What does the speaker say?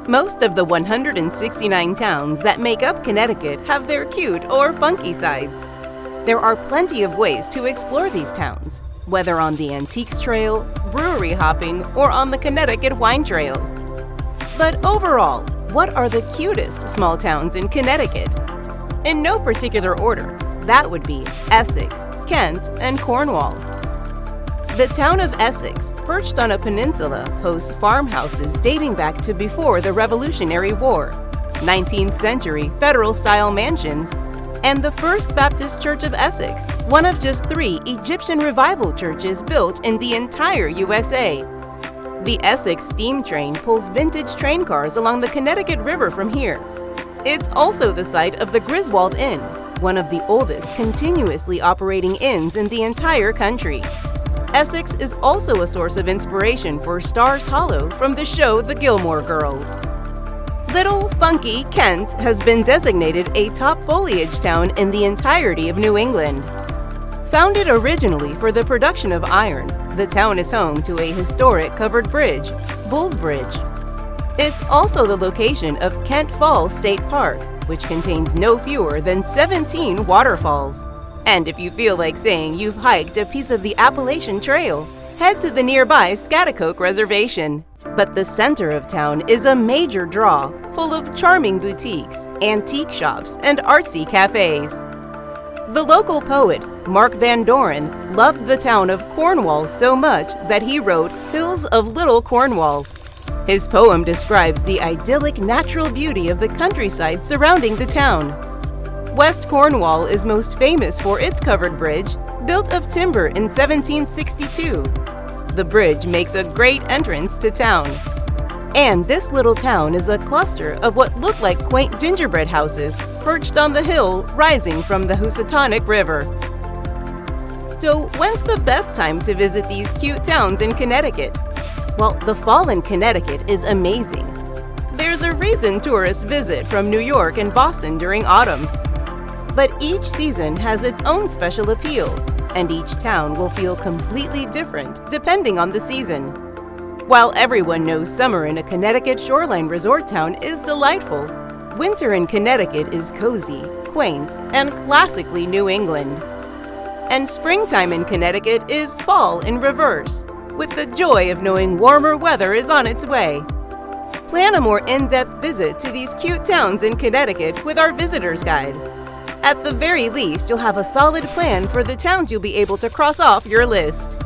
Most of the 169 towns that make up Connecticut have their cute or funky sides. There are plenty of ways to explore these towns, whether on the Antiques Trail, brewery hopping, or on the Connecticut Wine Trail. But overall, what are the cutest small towns in Connecticut? In no particular order, that would be Essex, Kent, and Cornwall. The town of Essex, perched on a peninsula, hosts farmhouses dating back to before the Revolutionary War, 19th century federal-style mansions, and the First Baptist Church of Essex, one of just 3 Egyptian revival churches built in the entire USA. The Essex Steam Train pulls vintage train cars along the Connecticut River from here. It's also the site of the Griswold Inn, one of the oldest continuously operating inns in the entire country. Essex is also a source of inspiration for Stars Hollow from the show The Gilmore Girls. Little, funky Kent has been designated a top foliage town in the entirety of New England. Founded originally for the production of iron, the town is home to a historic covered bridge, Bull's Bridge. It's also the location of Kent Falls State Park, which contains no fewer than 17 waterfalls. And if you feel like saying you've hiked a piece of the Appalachian Trail, head to the nearby Scaticoke Reservation. But the center of town is a major draw, full of charming boutiques, antique shops, and artsy cafes. The local poet, Mark Van Doren, loved the town of Cornwall so much that he wrote Hills of Little Cornwall. His poem describes the idyllic natural beauty of the countryside surrounding the town. West Cornwall is most famous for its covered bridge, built of timber in 1762. The bridge makes a great entrance to town. And this little town is a cluster of what look like quaint gingerbread houses perched on the hill rising from the Housatonic River. So when's the best time to visit these cute towns in Connecticut? Well, the fall in Connecticut is amazing. There's a reason tourists visit from New York and Boston during autumn. But each season has its own special appeal, and each town will feel completely different depending on the season. While everyone knows summer in a Connecticut shoreline resort town is delightful, winter in Connecticut is cozy, quaint, and classically New England. And springtime in Connecticut is fall in reverse, with the joy of knowing warmer weather is on its way. Plan a more in-depth visit to these cute towns in Connecticut with our visitor's guide. At the very least, you'll have a solid plan for the towns you'll be able to cross off your list.